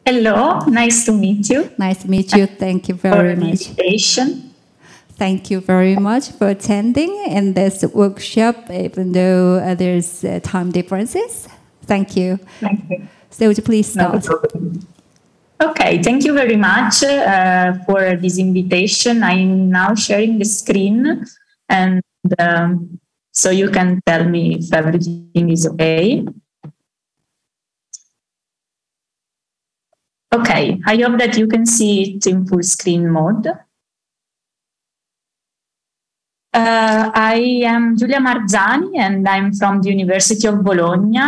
Hello, nice to meet you. Nice to meet you. Thank you very much. Invitation. Thank you very much for attending in this workshop, even though there's time differences. Thank you. Thank you. So would you please start? Okay, thank you very much for this invitation. I'm now sharing the screen, and so you can tell me if everything is okay. Okay, I hope that you can see it in full screen mode. I am Giulia Marzani, and I'm from the University of Bologna,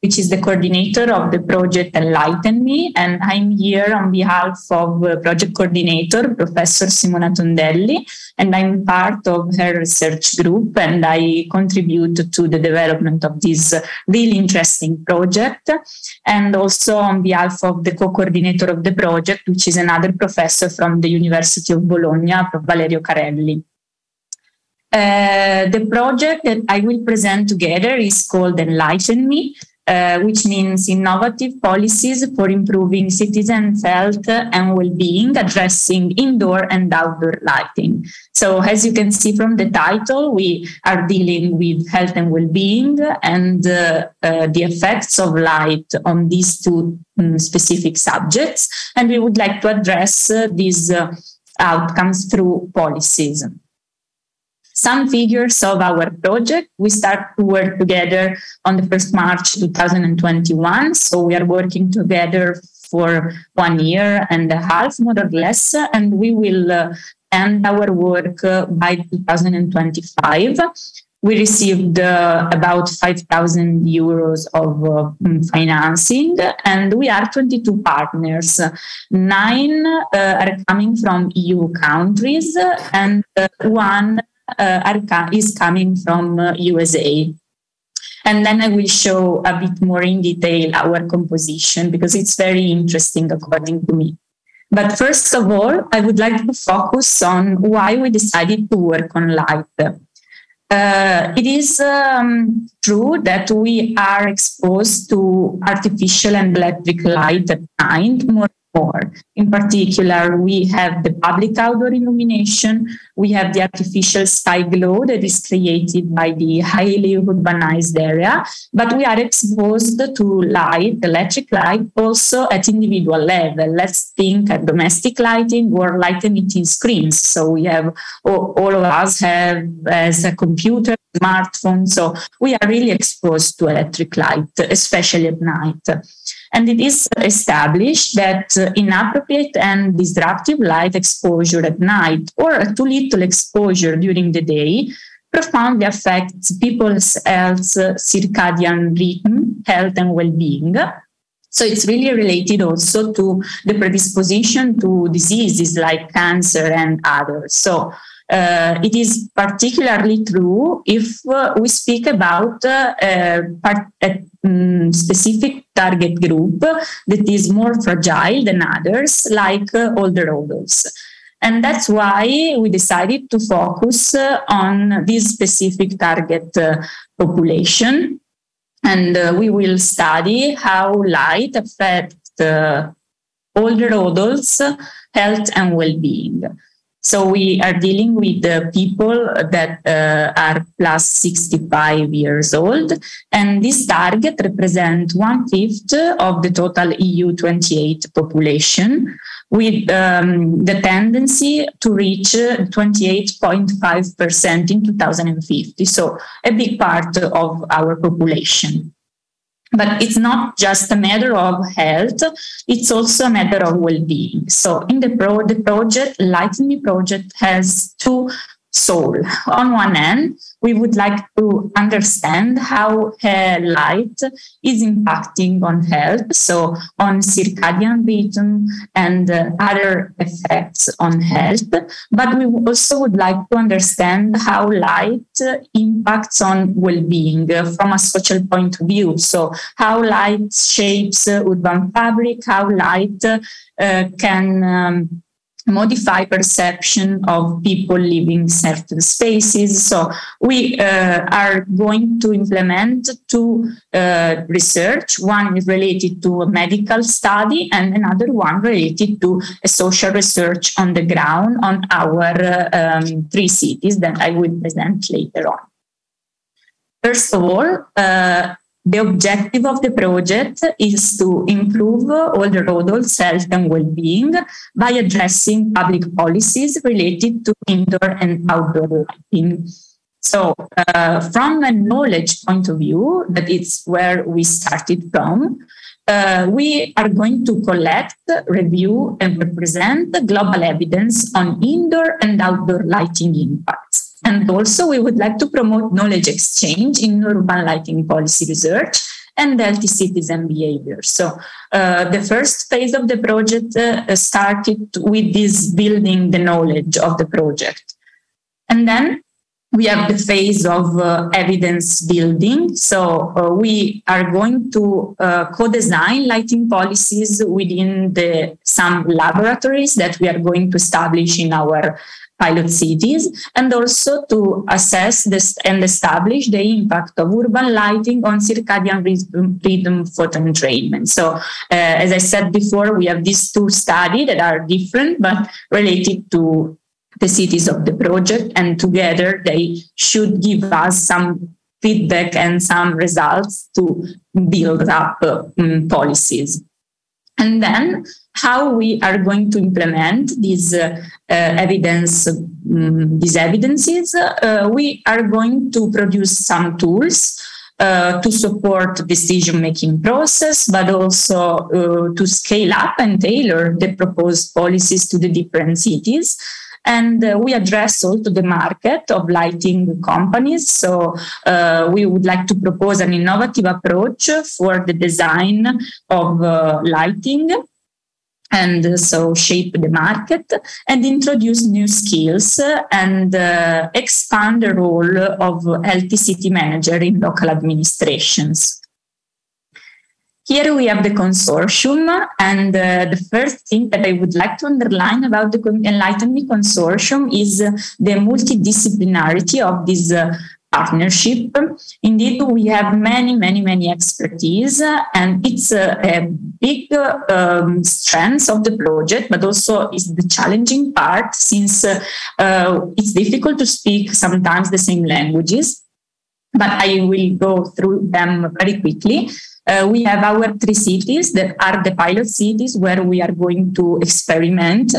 which is the coordinator of the project ENLIGHTENme, and I'm here on behalf of project coordinator, Professor Simona Tondelli, and I'm part of her research group, and I contribute to the development of this really interesting project, and also on behalf of the co-coordinator of the project, which is another professor from the University of Bologna, Valerio Carelli. The project that I will present together is called ENLIGHTENme, which means Innovative Policies for Improving Citizens' Health and Wellbeing, Addressing Indoor and Outdoor Lighting. So as you can see from the title, we are dealing with health and well-being and the effects of light on these two specific subjects. And we would like to address these outcomes through policies. Some figures of our project. We start to work together on the 1st March 2021. So we are working together for 1 year and a half, more or less, and we will end our work by 2025. We received about 5,000 euros of financing, and we are 22 partners. 9 are coming from EU countries, and 1 is coming from USA. And then I will show a bit more in detail our composition, because it's very interesting according to me. But first of all, I would like to focus on why we decided to work on light. It is true that we are exposed to artificial and electric light at night more. In particular, we have the public outdoor illumination, we have the artificial sky glow that is created by the highly urbanized area, but we are exposed to light, electric light, also at individual level. Let's think at domestic lighting or light emitting screens. So we have, all of us have as a computer, smartphone, so we are really exposed to electric light, especially at night. And it is established that inappropriate and disruptive light exposure at night or too little exposure during the day profoundly affects people's health, circadian rhythm, health and well-being. So it's really related also to the predisposition to diseases like cancer and others. So it is particularly true if we speak about a specific target group that is more fragile than others, like older adults. And that's why we decided to focus on this specific target population. And we will study how light affects older adults' health and well-being. So we are dealing with the people that are plus 65 years old, and this target represents 1/5 of the total EU 28 population, with the tendency to reach 28.5% in 2050. So a big part of our population. But it's not just a matter of health, it's also a matter of well-being. So in the project, ENLIGHTENme project has 2 souls. On one end, we would like to understand how light is impacting on health, so on circadian rhythm and other effects on health. But we also would like to understand how light impacts on well-being from a social point of view. So how light shapes urban fabric, how light can modify perception of people living certain spaces. So we are going to implement two research. One is related to a medical study and another one related to a social research on the ground on our 3 cities that I will present later on. First of all, the objective of the project is to improve all the roads, health and well-being by addressing public policies related to indoor and outdoor lighting. So from a knowledge point of view, that is where we started from, we are going to collect, review and represent the global evidence on indoor and outdoor lighting impacts. And also, we would like to promote knowledge exchange in urban lighting policy research and healthy citizen behavior. So the first phase of the project started with this building the knowledge of the project. And then we have the phase of evidence building. So we are going to co-design lighting policies within some laboratories that we are going to establish in our pilot cities, and also to assess this and establish the impact of urban lighting on circadian rhythm photoentrainment. So as I said before, we have these 2 studies that are different but related to the cities of the project, and together they should give us some feedback and some results to build up policies. And then how we are going to implement these evidences, we are going to produce some tools to support decision-making process, but also to scale up and tailor the proposed policies to the different cities. And we address also the market of lighting companies. So we would like to propose an innovative approach for the design of lighting, and so shape the market and introduce new skills and expand the role of healthy city manager in local administrations. Here we have the consortium, and the first thing that I would like to underline about the ENLIGHTENme Consortium is the multidisciplinarity of this partnership. Indeed, we have many expertise, and it's a big strength of the project, but also is the challenging part, since it's difficult to speak sometimes the same languages, but I will go through them very quickly. We have our 3 cities that are the pilot cities where we are going to experiment.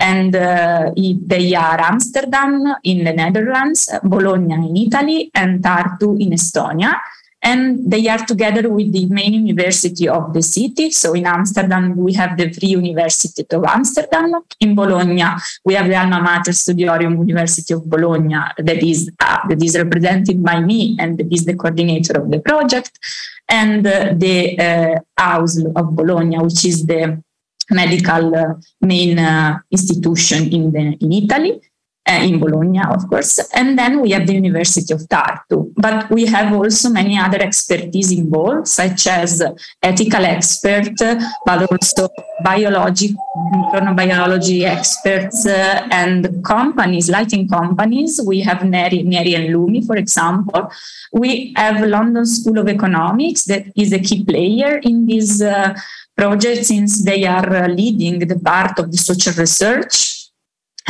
And they are Amsterdam in the Netherlands, Bologna in Italy, and Tartu in Estonia. And they are together with the main university of the city. So in Amsterdam, we have the Free University of Amsterdam. In Bologna, we have the Alma Mater Studiorium University of Bologna that is represented by me, and that is the coordinator of the project. And the House of Bologna, which is the medical main institution in Italy, in Bologna, of course. And then we have the University of Tartu. But we have also many other expertise involved, such as ethical expert, but also chronobiology experts and companies, lighting companies. We have Neri and Lumi, for example. We have London School of Economics, that is a key player in this project, since they are leading the part of the social research.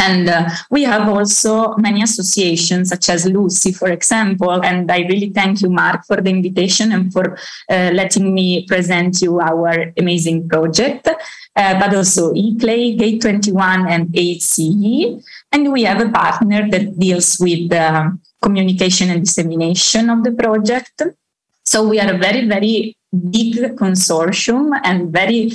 And we have also many associations, such as LUCI, for example. And I really thank you, Mark, for the invitation and for letting me present you our amazing project. But also eClay, Day21, and HCE. And we have a partner that deals with communication and dissemination of the project. So we are a very big consortium and very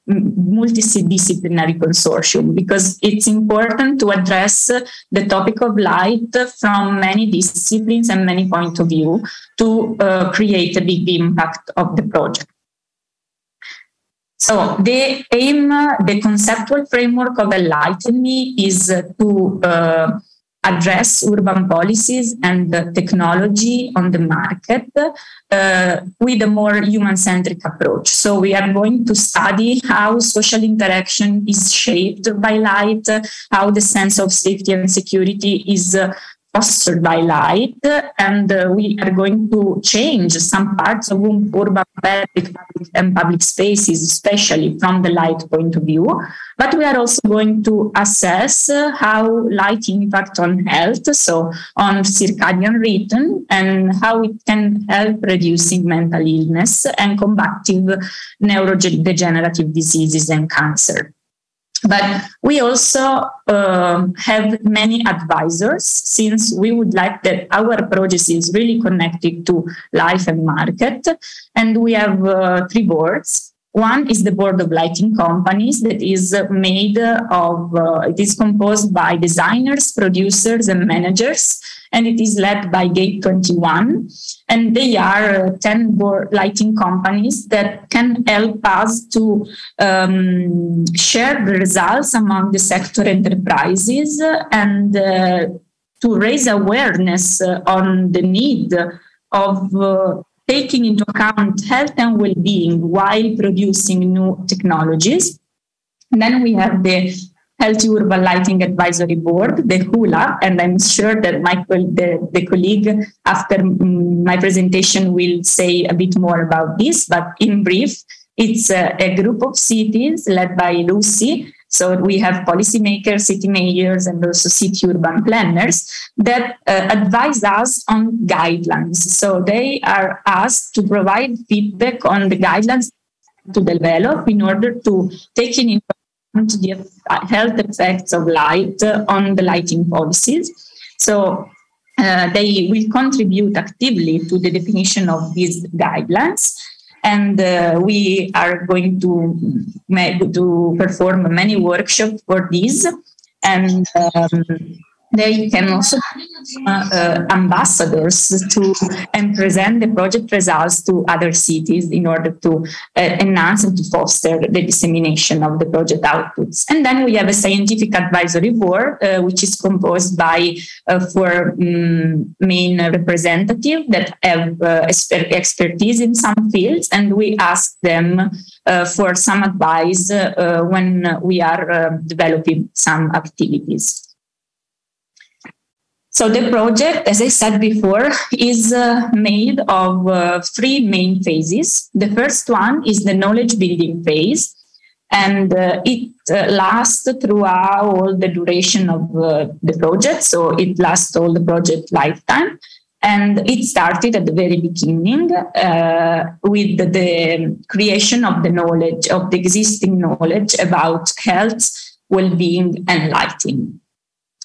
multidisciplinary consortium, because it's important to address the topic of light from many disciplines and many points of view to create a big impact of the project. So the aim, the conceptual framework of ENLIGHTENme is to address urban policies and technology on the market with a more human-centric approach. So we are going to study how social interaction is shaped by light, how the sense of safety and security is fostered by light, and we are going to change some parts of urban public spaces, especially from the light point of view. But we are also going to assess how light impacts on health, so on circadian rhythm, and how it can help reducing mental illness and combating neurodegenerative diseases and cancer. But we also have many advisors, since we would like that our project is really connected to life and market. And we have 3 boards. One is the board of lighting companies that is made of, it is composed by designers, producers, and managers, and it is led by Day2. And they are 10 lighting companies that can help us to share the results among the sector enterprises and to raise awareness on the need of taking into account health and well-being while producing new technologies. And then we have the Healthy Urban Lighting Advisory Board, the HULAB, and I'm sure that the colleague after my presentation will say a bit more about this, but in brief, it's a group of cities led by LUCI. So we have policymakers, city mayors, and also city urban planners that advise us on guidelines. So they are asked to provide feedback on the guidelines to develop in order to take into account the health effects of light on the lighting policies. So they will contribute actively to the definition of these guidelines. And we are going to perform many workshops for this. And they can also be ambassadors to and present the project results to other cities in order to enhance and to foster the dissemination of the project outputs. And then we have a scientific advisory board, which is composed by 4 main representatives that have expertise in some fields, and we ask them for some advice when we are developing some activities. So the project, as I said before, is made of 3 main phases. The first one is the knowledge building phase, and it lasts throughout all the duration of the project. So it lasts all the project lifetime. And it started at the very beginning with the creation of the knowledge, of the existing knowledge about health, well-being, and lighting.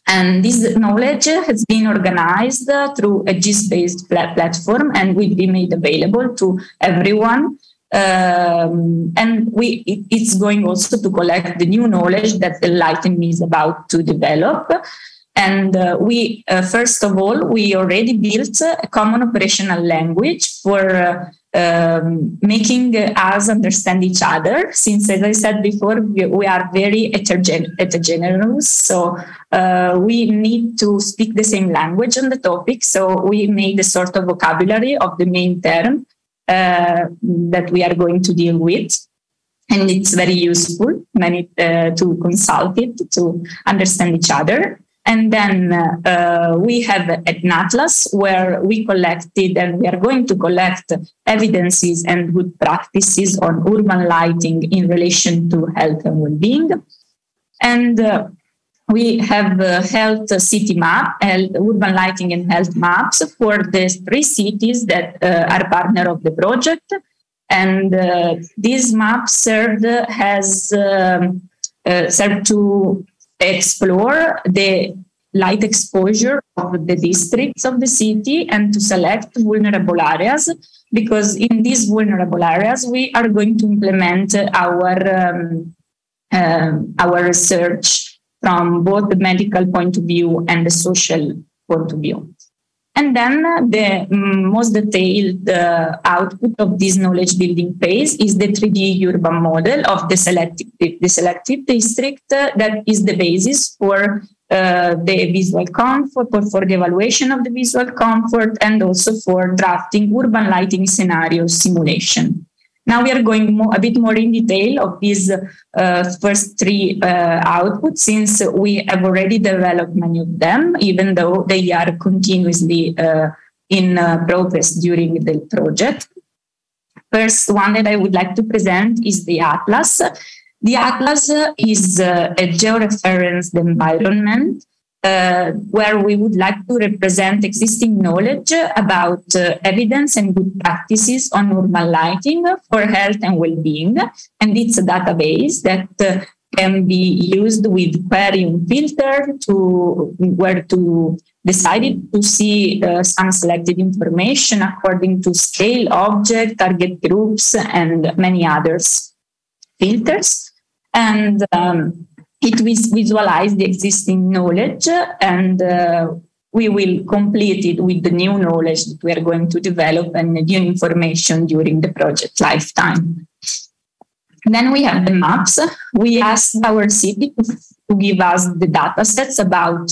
And this knowledge has been organized through a GIS-based platform and will be made available to everyone. And it's going also to collect the new knowledge that Enlightenme is about to develop. And we, first of all, we already built a common operational language for making us understand each other, since, as I said before, we are very heterogeneous. So we need to speak the same language on the topic. So we made a sort of vocabulary of the main term that we are going to deal with. And it's very useful to consult it, to understand each other. And then we have an atlas where we collected, and we are going to collect evidences and good practices on urban lighting in relation to health and well-being. And we have health city map, urban lighting and health maps for the 3 cities that are partner of the project. And these maps serve to explore the light exposure of the districts of the city and to select vulnerable areas, because in these vulnerable areas we are going to implement our research from both the medical point of view and the social point of view. And then the most detailed output of this knowledge building phase is the 3D urban model of the selected district that is the basis for the visual comfort, for the evaluation of the visual comfort, and also for drafting urban lighting scenario simulation. Now we are going a bit more in detail of these first three outputs, since we have already developed many of them, even though they are continuously in progress during the project. First one that I would like to present is the Atlas. The Atlas is a georeferenced environment where we would like to represent existing knowledge about evidence and good practices on urban lighting for health and well-being. And it's a database that can be used with query and filter to decided to see some selected information according to scale, object, target groups, and many others filters. And it will visualize the existing knowledge, and we will complete it with the new knowledge that we are going to develop and new information during the project lifetime. Then we have the maps. We asked our city to give us the data sets about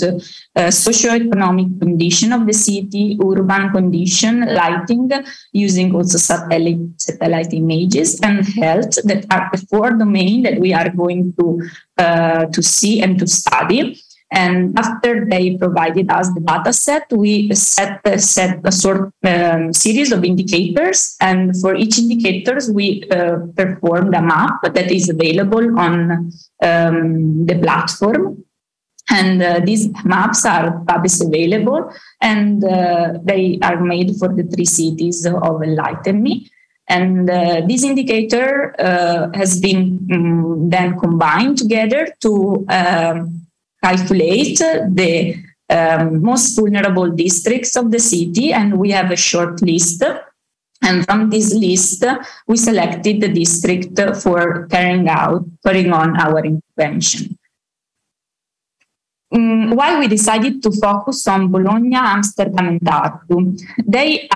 socioeconomic condition of the city, urban condition, lighting, using also satellite images, and health, that are the four domains that we are going to see and to study. And after they provided us the data set, we set a series of indicators. And for each indicators, we performed a map that is available on the platform. And these maps are publicly available, and they are made for the three cities of ENLIGHTENme. And this indicator has been then combined together to calculate the most vulnerable districts of the city, and we have a short list. And from this list, we selected the district for carrying on our intervention. Why we decided to focus on Bologna, Amsterdam, and Tartu? They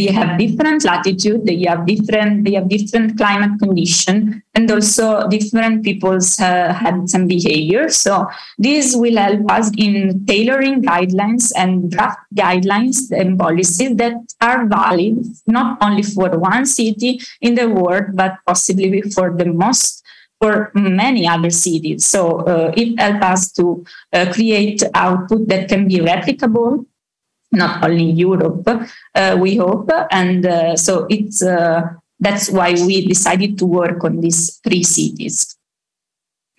have different latitude, they have different climate condition, and also different people's habits and behavior. So this will help us in tailoring guidelines and draft guidelines and policies that are valid not only for one city in the world, but possibly for many other cities. So it helps us to create output that can be replicable, not only in Europe, we hope. And so that's why we decided to work on these three cities.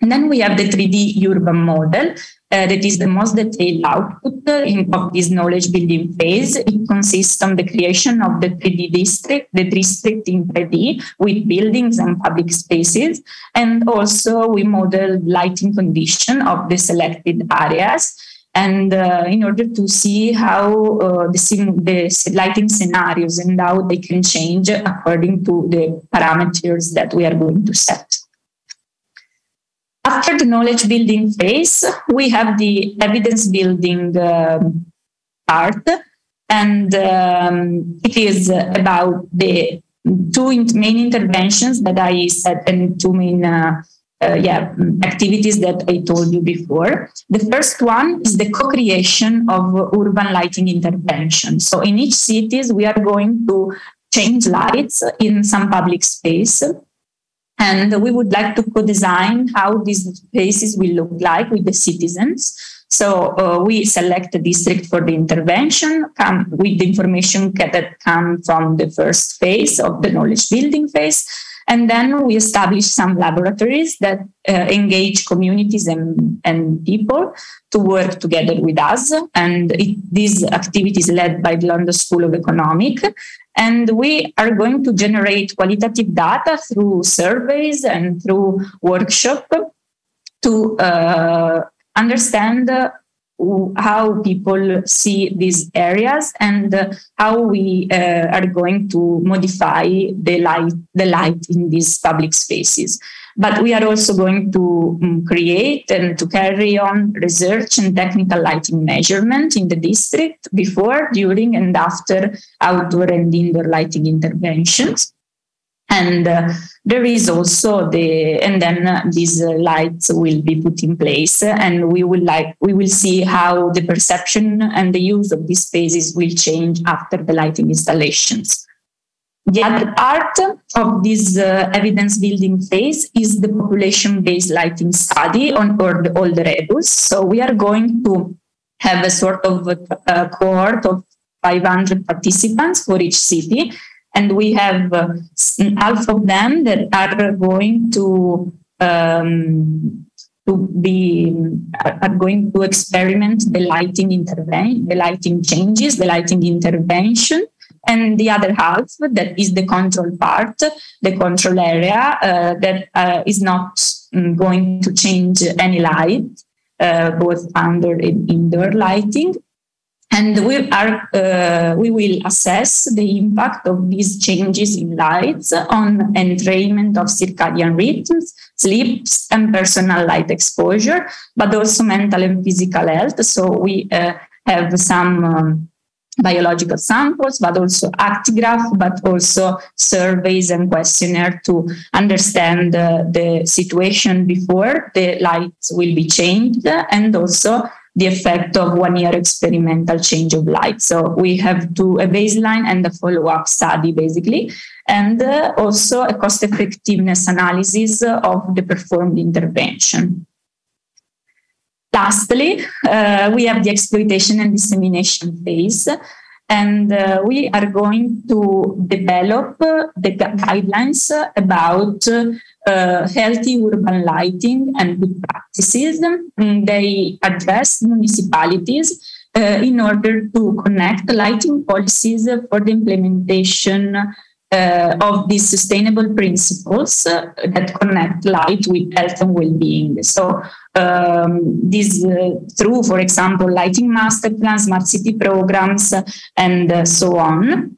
And then we have the 3D urban model. That is the most detailed output of this knowledge building phase. It consists on the creation of the 3D district, the district in 3D with buildings and public spaces. And also we model lighting condition of the selected areas. And in order to see how the lighting scenarios and how they can change according to the parameters that we are going to set. After the knowledge building phase, we have the evidence building part, and it is about the two main interventions that I said, and two main activities that I told you before. The first one is the co-creation of urban lighting intervention. So in each cities, we are going to change lights in some public space. And we would like to co-design how these spaces will look like with the citizens. So we select a district for the intervention with the information that comes from the first phase of the knowledge building phase. And then we establish some laboratories that engage communities and people to work together with us. And this activity is led by the London School of Economics. And we are going to generate qualitative data through surveys and through workshops to understand how people see these areas and how we are going to modify the light in these public spaces. But we are also going to create and to carry on research and technical lighting measurement in the district before, during, and after outdoor and indoor lighting interventions. And there is also and then these lights will be put in place, and we will see how the perception and the use of these spaces will change after the lighting installations. The other part of this evidence building phase is the population-based lighting study on all the REDUs. So we are going to have a sort of a cohort of 500 participants for each city. And we have half of them that are going to experiment the lighting intervention, the lighting changes, the lighting intervention, and the other half, that is the control part, the control area, that is not going to change any light, both under and indoor lighting. And we will assess the impact of these changes in lights on entrainment of circadian rhythms, sleeps, and personal light exposure, but also mental and physical health. So we have some biological samples, but also actigraph, but also surveys and questionnaire to understand the situation before the lights will be changed, and also the effect of 1 year experimental change of light. So we have a baseline and a follow-up study, basically, and also a cost-effectiveness analysis of the performed intervention. Lastly, we have the exploitation and dissemination phase, and we are going to develop the guidelines about healthy urban lighting and good practices. They address municipalities in order to connect lighting policies for the implementation of these sustainable principles that connect light with health and well-being. So this through, for example, lighting master plans, smart city programs, and so on.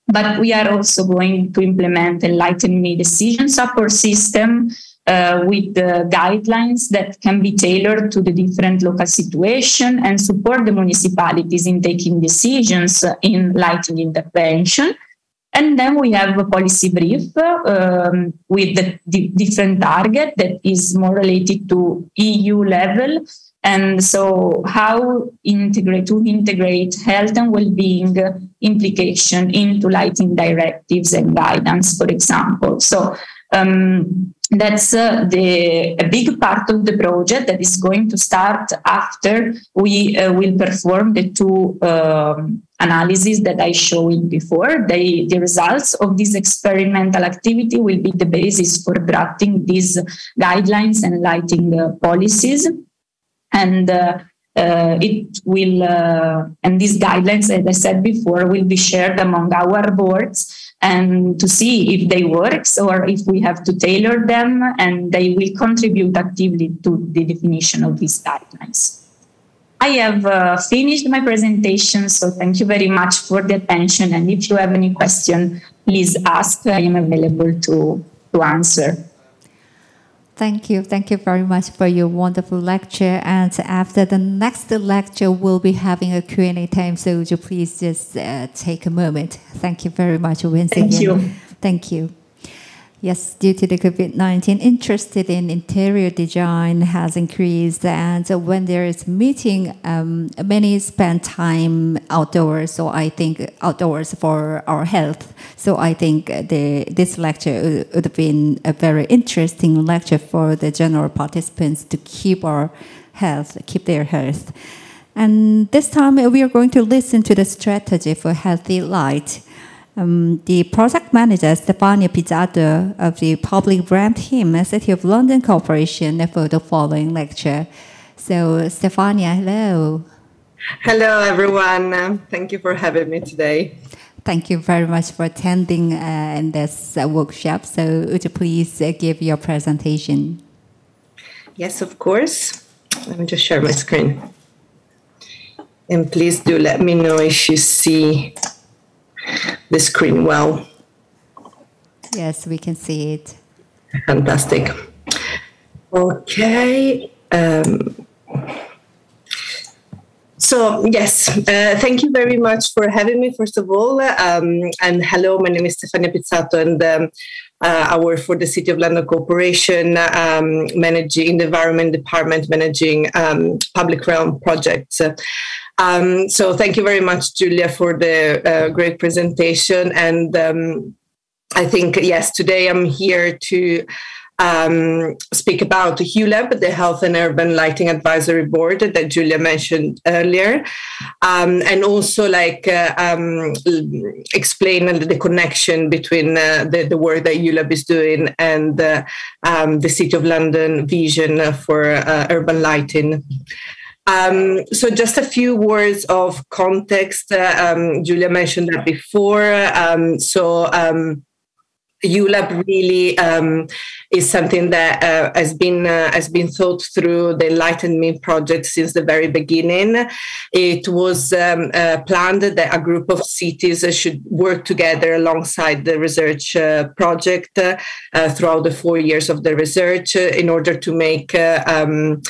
But we are also going to implement ENLIGHTENme decision support system with guidelines that can be tailored to the different local situation and support the municipalities in taking decisions in lighting intervention. And then we have a policy brief with the different target that is more related to EU level. And so how to integrate health and well-being implication into lighting directives and guidance, for example. So that's a big part of the project that is going to start after we will perform the two analyses that I showed before. The results of this experimental activity will be the basis for drafting these guidelines and lighting policies. And it will, and these guidelines, as I said before, will be shared among our boards and to see if they work or if we have to tailor them, and they will contribute actively to the definition of these guidelines. I have finished my presentation, so thank you very much for the attention. And if you have any question, please ask. I am available to answer. Thank you. Thank you very much for your wonderful lecture. And after the next lecture, we'll be having a Q&A time. So would you please just take a moment. Thank you very much once again. Thank you. Thank you. Yes, due to the COVID-19, interest in interior design has increased, and when there is meeting, many spend time outdoors. So I think outdoors for our health. So I think this lecture would have been a very interesting lecture for the general participants to keep their health. And this time we are going to listen to the strategy for healthy light. The project manager, Stefania Pizzato of the Public Brand Team, City of London Corporation, for the following lecture. So, Stefania, hello. Hello, everyone. Thank you for having me today. Thank you very much for attending in this workshop. So, would you please give your presentation? Yes, of course. Let me just share my screen. And please do let me know if you see the screen well. Yes, we can see it. Fantastic. Okay. So, yes, thank you very much for having me, first of all. And hello, my name is Stefania Pizzato, and I work for the City of London Corporation, managing in the Environment Department, managing public realm projects. So thank you very much, Giulia, for the great presentation. And I think, yes, today I'm here to speak about HULAB, the Health and Urban Lighting Advisory Board that Giulia mentioned earlier, and also explain the connection between the work that HULAB is doing and the City of London vision for urban lighting. So just a few words of context. Giulia mentioned that before. HULAB really is something that has been thought through the ENLIGHTENme project since the very beginning. It was planned that a group of cities should work together alongside the research project throughout the 4 years of the research in order to make to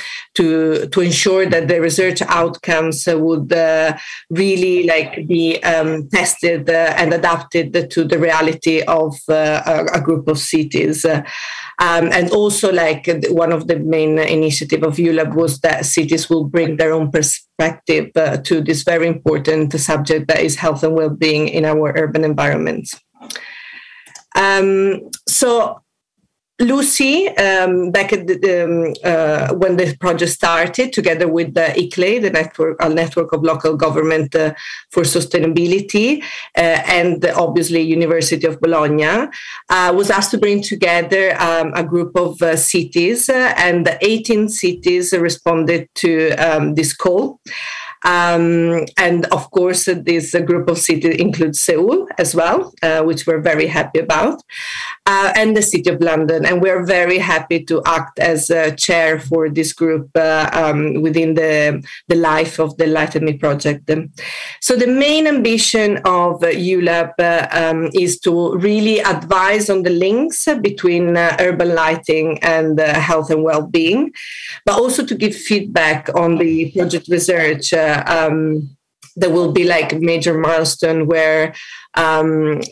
ensure that the research outcomes would really be tested and adapted to the reality of a group of cities. And also, one of the main initiatives of HULAB was that cities will bring their own perspective to this very important subject that is health and well-being in our urban environments. So LUCI, back at when the project started, together with the ICLE, the network of local government for sustainability, and obviously University of Bologna, was asked to bring together a group of cities, and 18 cities responded to this call. And of course, this group of cities includes Seoul as well, which we're very happy about, and the City of London. And we're very happy to act as a chair for this group within the life of the ENLIGHTENme project. So the main ambition of HULAB is to really advise on the links between urban lighting and health and well-being, but also to give feedback on the project research. There will be a major milestone where the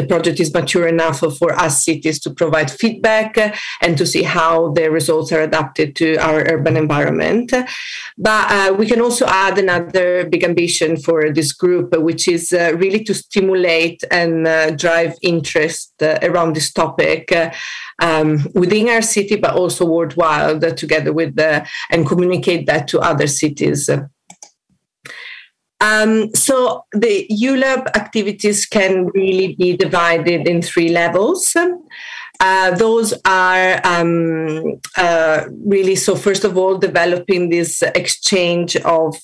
project is mature enough for us cities to provide feedback and to see how the results are adapted to our urban environment. But we can also add another big ambition for this group, which is really to stimulate and drive interest around this topic within our city, but also worldwide, together with and communicate that to other cities. So the HULAB activities can really be divided in 3 levels. Those are really, so first of all, developing this exchange of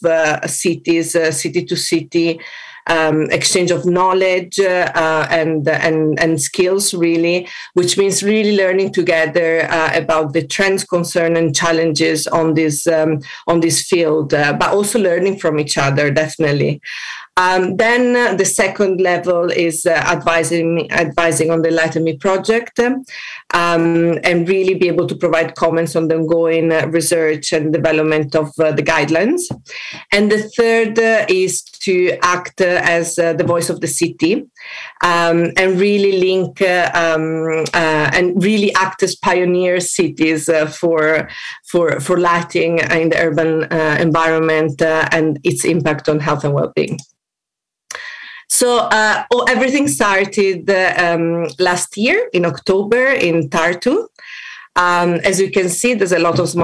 cities, city to city, exchange of knowledge and skills, really, which means really learning together about the trends, concerns, and challenges on this field, but also learning from each other, definitely. Then the second level is advising on the ENLIGHTENme project, and really be able to provide comments on the ongoing research and development of the guidelines. And the third is to act as the voice of the city, and really link and really act as pioneer cities for lighting in the urban environment and its impact on health and well-being. So everything started last year in October in Tartu. As you can see, there's a lot of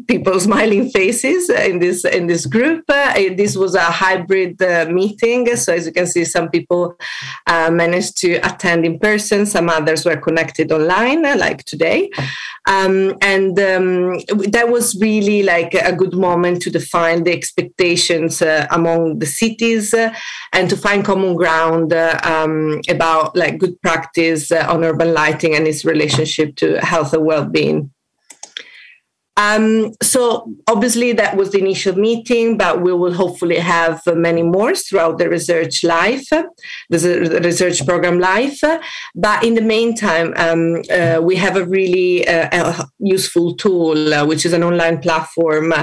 people smiling faces in this group. This was a hybrid meeting, so as you can see, some people managed to attend in person, some others were connected online, like today. And that was really a good moment to define the expectations among the cities and to find common ground about good practice on urban lighting and its relationship to health and well-being. So obviously that was the initial meeting, but we will hopefully have many more throughout the research life, the research program life. But in the meantime, we have a really useful tool, which is an online platform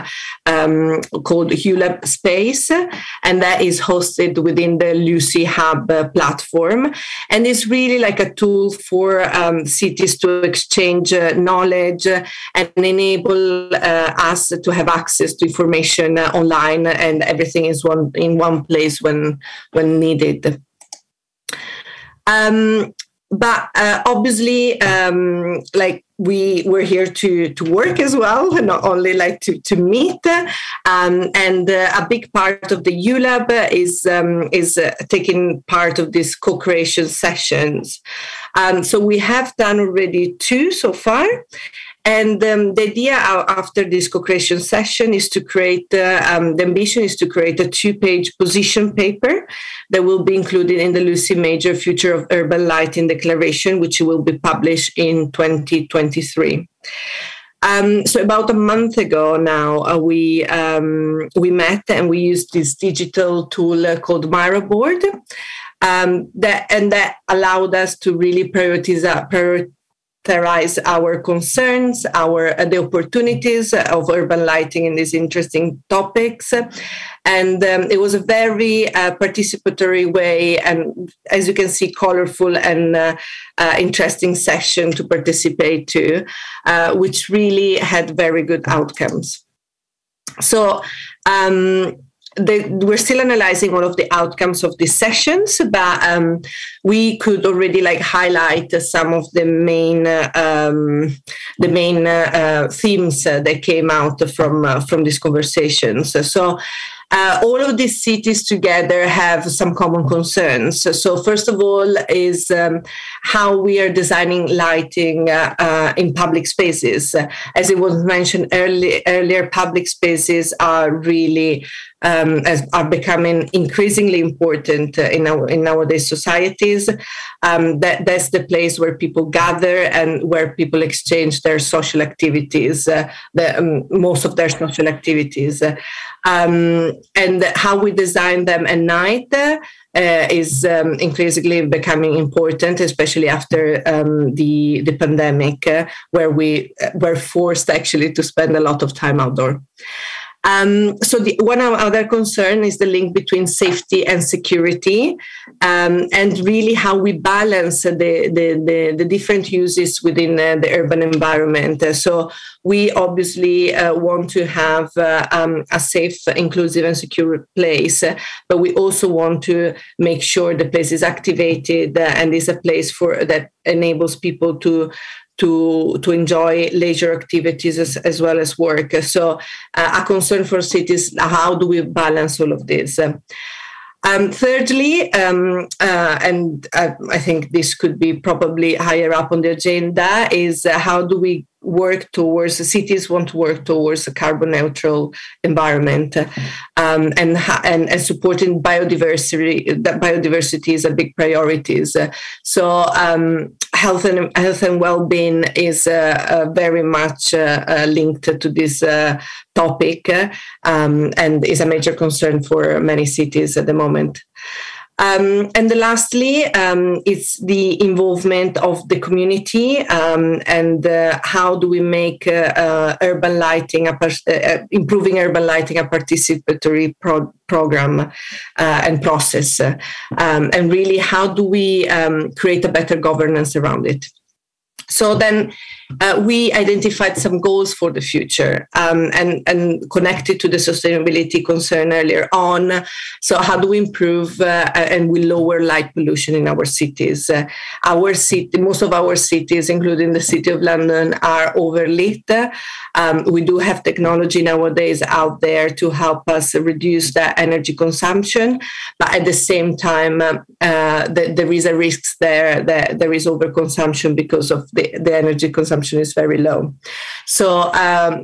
called HULAB Space, and that is hosted within the LUCI Hub platform. And it's really like a tool for cities to exchange knowledge and enable us to have access to information online, and everything is in one place when needed. But obviously, like we're here to work as well, not only like to meet. And a big part of the HULAB is taking part of these co-creation sessions. So we have done already 2 so far. And the idea after this co-creation session is to create, the ambition is to create a 2-page position paper that will be included in the LUCI Major Future of Urban Lighting Declaration, which will be published in 2023. So about a month ago now, we met and we used this digital tool called Miro Board, that allowed us to really prioritize our concerns, the opportunities of urban lighting in these interesting topics. And it was a very participatory way, and as you can see, colorful and interesting session to participate to, which really had very good outcomes. So we're still analyzing all of the outcomes of these sessions, but we could already like highlight some of the main themes that came out from these conversations. So all of these cities together have some common concerns. So first of all is how we are designing lighting in public spaces. As it was mentioned earlier, public spaces are really are becoming increasingly important in nowadays societies. That's the place where people gather and where people exchange their social activities, most of their social activities. And how we design them at night is increasingly becoming important, especially after the pandemic, where we were forced actually to spend a lot of time outdoor. So one other concern is the link between safety and security, and really how we balance the different uses within the urban environment. So we obviously want to have a safe, inclusive, and secure place, but we also want to make sure the place is activated and is a place that enables people to enjoy leisure activities as well as work. So a concern for cities, how do we balance all of this? Thirdly, and I think this could be probably higher up on the agenda, is how do we work towards, cities want to work towards a carbon neutral environment, and supporting biodiversity. That biodiversity is a big priority. So health and well-being is very much linked to this topic, and is a major concern for many cities at the moment. And lastly, it's the involvement of the community, and how do we make urban lighting, improving urban lighting, a participatory program and process, and really how do we create a better governance around it. So then we identified some goals for the future, and connected to the sustainability concern earlier on. So how do we improve and we lower light pollution in our cities? Most of our cities, including the City of London, are overlit. We do have technology nowadays out there to help us reduce the energy consumption, but at the same time, there is a risk there that there is overconsumption because of the energy consumption is very low. So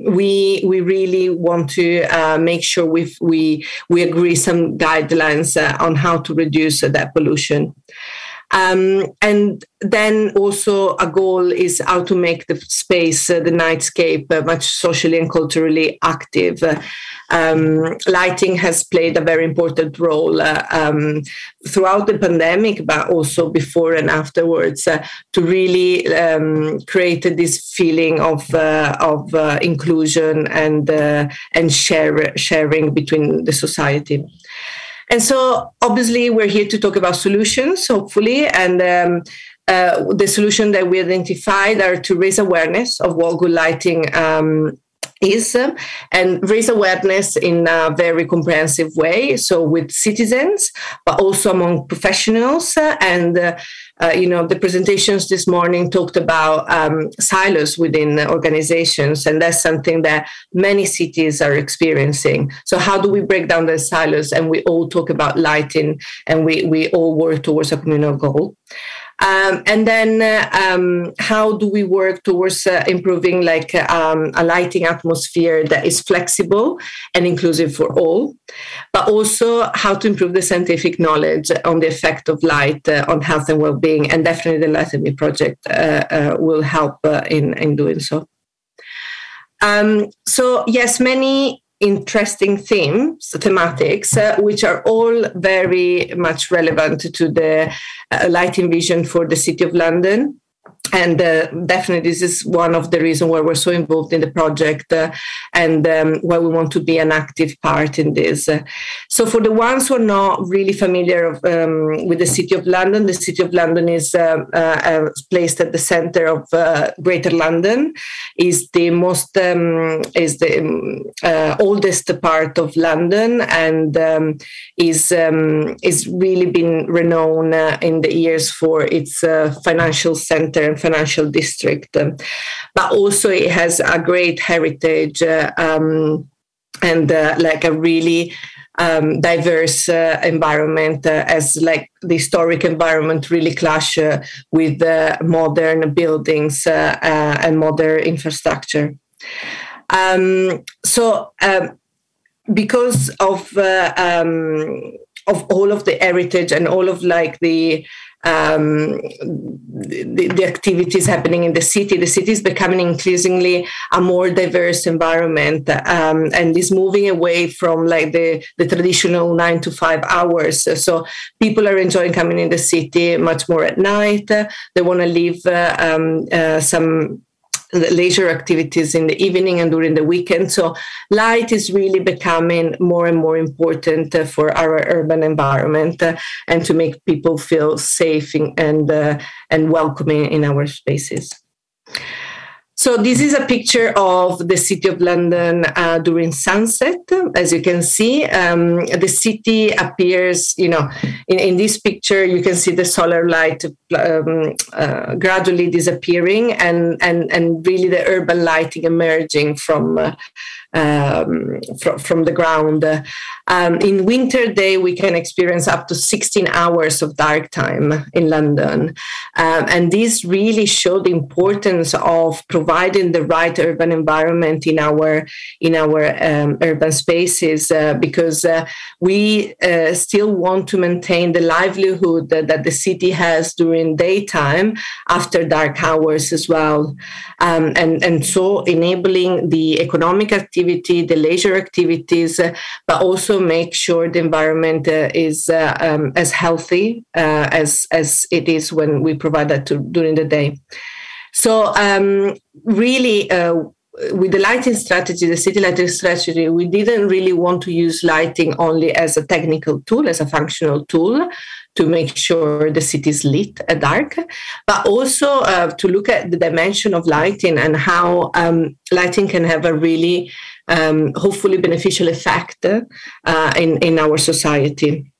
we really want to make sure we agree some guidelines on how to reduce that pollution. And then also a goal is how to make the space, the nightscape, much socially and culturally active. Lighting has played a very important role throughout the pandemic, but also before and afterwards, to really create this feeling of inclusion and sharing between the society. And so, obviously, we're here to talk about solutions, hopefully, and the solution that we identified are to raise awareness of what good lighting is, and raise awareness in a very comprehensive way. So with citizens, but also among professionals. And, the presentations this morning talked about silos within organizations. And that's something that many cities are experiencing. So how do we break down the silos and we all talk about lighting and we all work towards a communal goal? And then how do we work towards improving a lighting atmosphere that is flexible and inclusive for all, but also how to improve the scientific knowledge on the effect of light on health and well-being. And definitely the ENLIGHTENme project will help in doing so. So yes, many interesting thematics, which are all very much relevant to the lighting vision for the City of London. And definitely this is one of the reasons why we're so involved in the project and why we want to be an active part in this. So for the ones who are not really familiar with the City of London, the City of London is placed at the center of Greater London, is the most oldest part of London, and is really been renowned in the years for its financial center and financial district, but also it has a great heritage and a really diverse environment, as the historic environment really clash with modern buildings and modern infrastructure. Because of all of the heritage and all of the activities happening in the city is becoming increasingly a more diverse environment, and is moving away from the traditional 9 to 5 hours. So people are enjoying coming in the city much more at night. They want to leave some leisure activities in the evening and during the weekend. So light is really becoming more and more important for our urban environment and to make people feel safe and welcoming in our spaces. So this is a picture of the City of London during sunset. As you can see, the city appears, in this picture, you can see the solar light gradually disappearing and really the urban lighting emerging from the ground. In winter day, we can experience up to 16 hours of dark time in London. And this really showed the importance of providing the right urban environment in our urban spaces, because we still want to maintain the livelihood that the city has during daytime after dark hours as well. And so enabling the economic activity, the leisure activities, but also make sure the environment is as healthy as it is when we provide that during the day. So really, with the lighting strategy, the city lighting strategy, we didn't really want to use lighting only as a technical tool, as a functional tool to make sure the city is lit at dark, but also to look at the dimension of lighting and how lighting can have a really hopefully beneficial effect in our society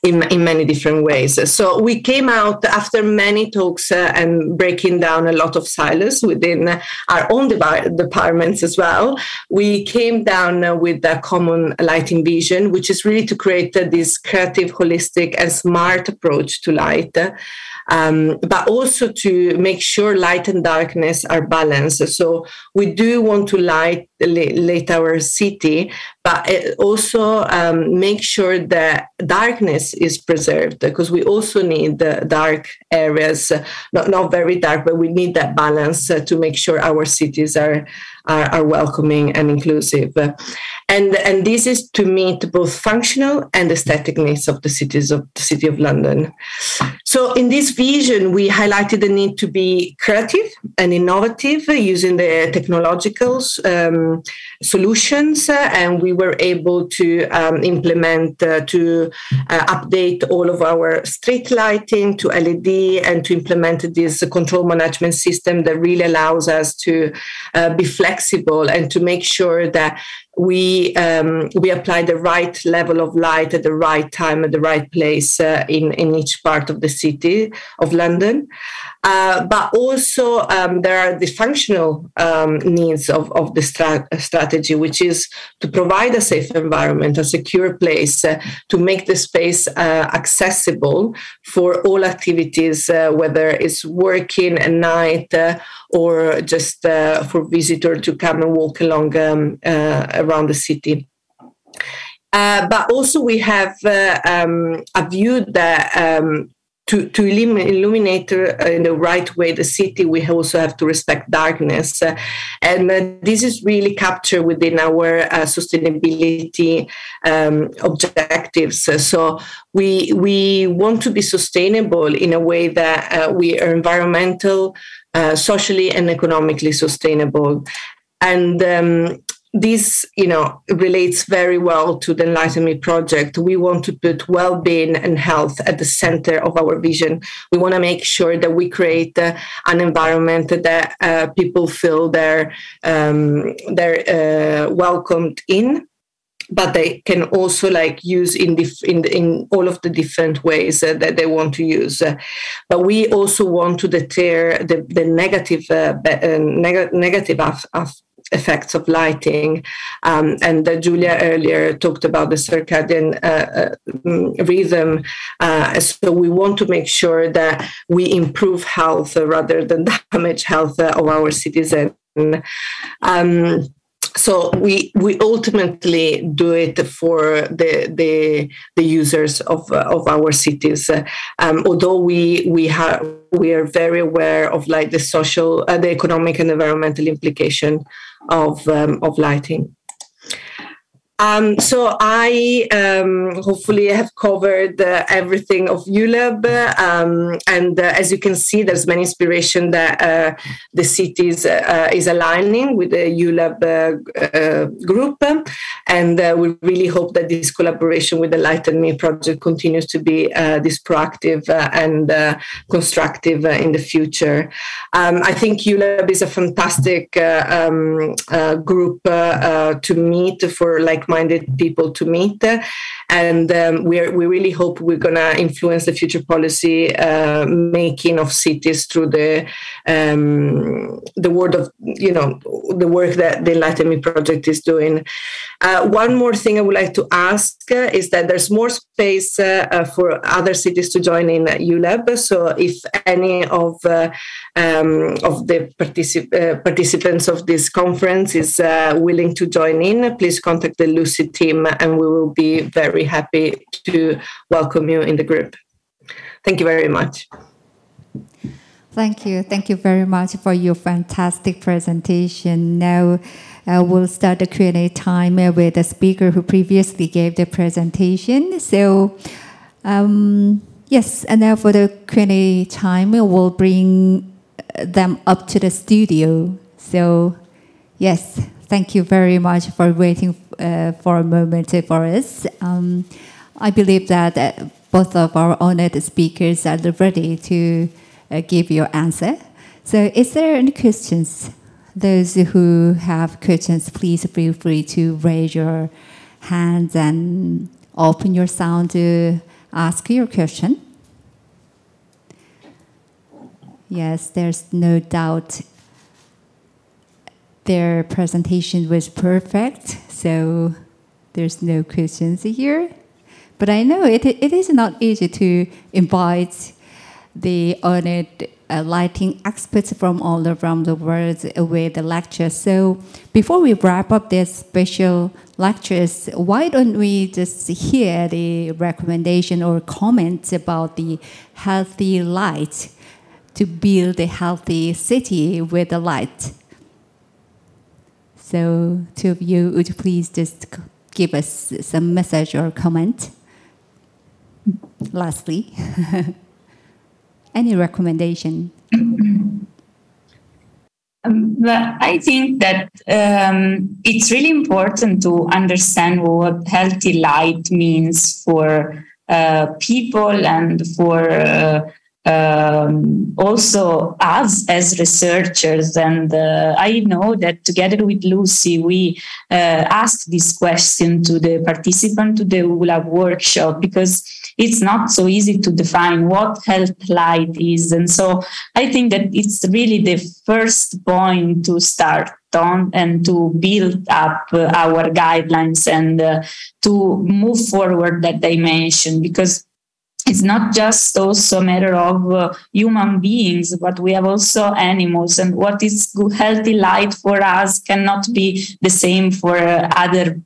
in many different ways. So we came out after many talks and breaking down a lot of silos within our own departments as well. We came down with a common lighting vision, which is really to create this creative, holistic and smart approach to light, but also to make sure light and darkness are balanced. So we do want to light our city, but it also make sure that darkness is preserved, because we also need the dark areas, not very dark, but we need that balance to make sure our cities are welcoming and inclusive. And this is to meet both functional and aesthetic needs of the city of London. So in this vision, we highlighted the need to be creative and innovative using the technological solutions, and we were able to implement, to update all of our street lighting to LED, and to implement this control management system that really allows us to be flexible and to make sure that we apply the right level of light at the right time, at the right place in each part of the city of London. But also there are the functional needs of the strategy, which is to provide a safe environment, a secure place, to make the space accessible for all activities, whether it's working at night or just for visitors to come and walk along around the city. But also we have a view that to illuminate in the right way the city, we also have to respect darkness. And this is really captured within our sustainability objectives. So we want to be sustainable in a way that we are environmental, socially and economically sustainable. And this, relates very well to the ENLIGHTENme project. We want to put well-being and health at the center of our vision. We want to make sure that we create an environment that people feel they're welcomed in, but they can also use in all of the different ways that they want to use. But we also want to deter the negative effects of lighting. And Julia earlier talked about the circadian rhythm. So we want to make sure that we improve health rather than damage health of our citizens. So we ultimately do it for the users of our cities. Although we are very aware of the social, the economic and environmental implication of lighting. So I hopefully have covered everything of HULAB, and as you can see, there's many inspiration that the city is aligning with the HULAB group, and we really hope that this collaboration with the ENLIGHTENme project continues to be this proactive and constructive in the future. I think HULAB is a fantastic group to meet, for like-minded people to meet, and we really hope we're going to influence the future policy making of cities through the word of the work that the ENLIGHTENme project is doing. One more thing I would like to ask is that there's more space for other cities to join in HULAB. So if any of the participants of this conference is willing to join in, please contact the LUCI team, and we will be very happy to welcome you in the group. Thank you very much. Thank you. Thank you very much for your fantastic presentation. Now we'll start the Q&A time with the speaker who previously gave the presentation. So yes, and now for the Q&A time, we'll bring them up to the studio. So yes, thank you very much for waiting for a moment for us. I believe that both of our honored speakers are ready to give your answer. So is there any questions? Those who have questions, please feel free to raise your hands and open your sound to ask your question. Yes, there's no doubt their presentation was perfect, so there's no questions here. But I know it is not easy to invite the honored lighting experts from all around the world with the lectures. So before we wrap up this special lectures, why don't we just hear the recommendation or comments about the healthy light to build a healthy city with the light? So two of you, would you please just give us some message or comment? Lastly, any recommendation? But I think that it's really important to understand what healthy light means for people and for also us as researchers. And I know that together with LUCI, we asked this question to the participant to the HULAB workshop, because it's not so easy to define what health light is. And so I think that it's really the first point to start on and to build up our guidelines and to move forward that dimension, because it's not just also a matter of human beings, but we have also animals. And what is good, healthy light for us cannot be the same for other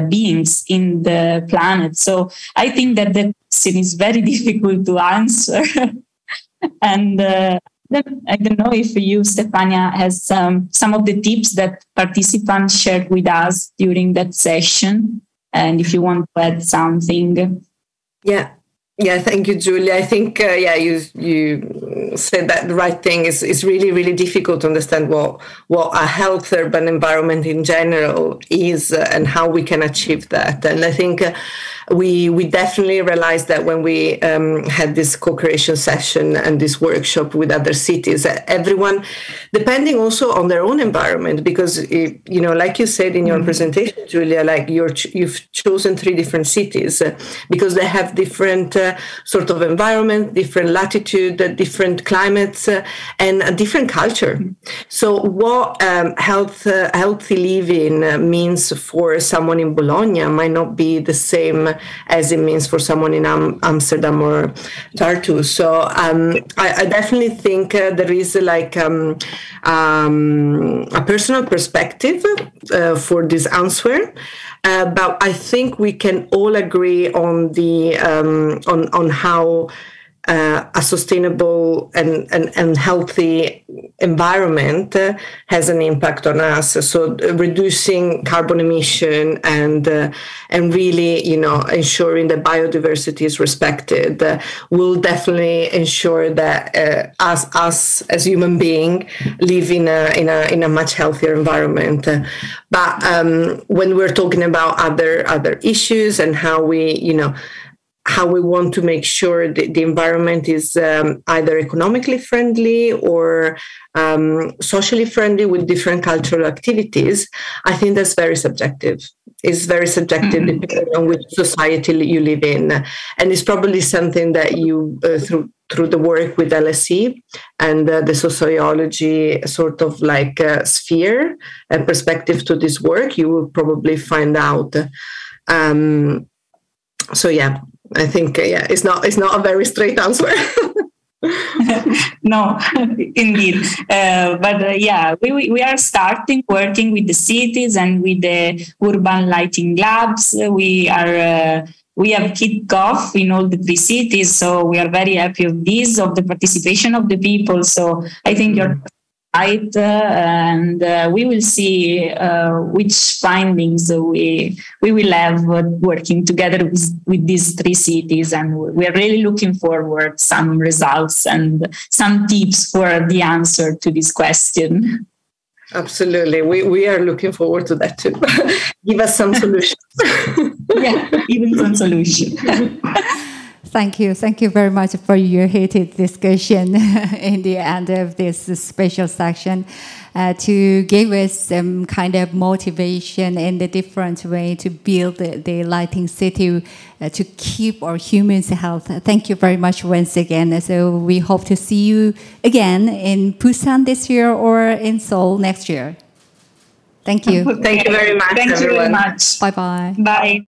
beings in the planet. So I think that the question is very difficult to answer. And I don't know if you, Stefania, has some of the tips that participants shared with us during that session. And if you want to add something. Yeah, thank you, Julia. I think, you said that the right thing. Is really, really difficult to understand what a health urban environment in general is and how we can achieve that. And I think we definitely realized that when we had this co-creation session and this workshop with other cities, everyone, depending also on their own environment, because, like you said in your presentation, Julia, like you've chosen 3 different cities because they have different sort of environment, different latitude, different climates, and a different culture. So what healthy living means for someone in Bologna might not be the same as it means for someone in Amsterdam or Tartu. So I definitely think there is like a personal perspective for this answer. But I think we can all agree on the on how a sustainable and healthy environment has an impact on us. So reducing carbon emission and really, ensuring that biodiversity is respected will definitely ensure that us as human beings live in a much healthier environment. But when we're talking about other issues and how we want to make sure the environment is either economically friendly or socially friendly with different cultural activities, I think that's very subjective. It's very subjective depending on which society you live in. And it's probably something that you, through the work with LSE and the sociology sort of like sphere and perspective to this work, you will probably find out. I think it's not a very straight answer. No, indeed. We are starting working with the cities and with the urban lighting labs. We have kicked off in all the 3 cities, so we are very happy of this, of the participation of the people. So I think you're right, and we will see which findings we will have working together with these 3 cities, and we are really looking forward some results and some tips for the answer to this question. Absolutely, we are looking forward to that too. Give us some solutions. Yeah, even some solution. Thank you very much for your heated discussion in the end of this special section to give us some kind of motivation in the different way to build the lighting city to keep our humans' health. Thank you very much once again. So we hope to see you again in Busan this year or in Seoul next year. Thank you. Thank you very much. Thank you very much. Bye-bye. Bye.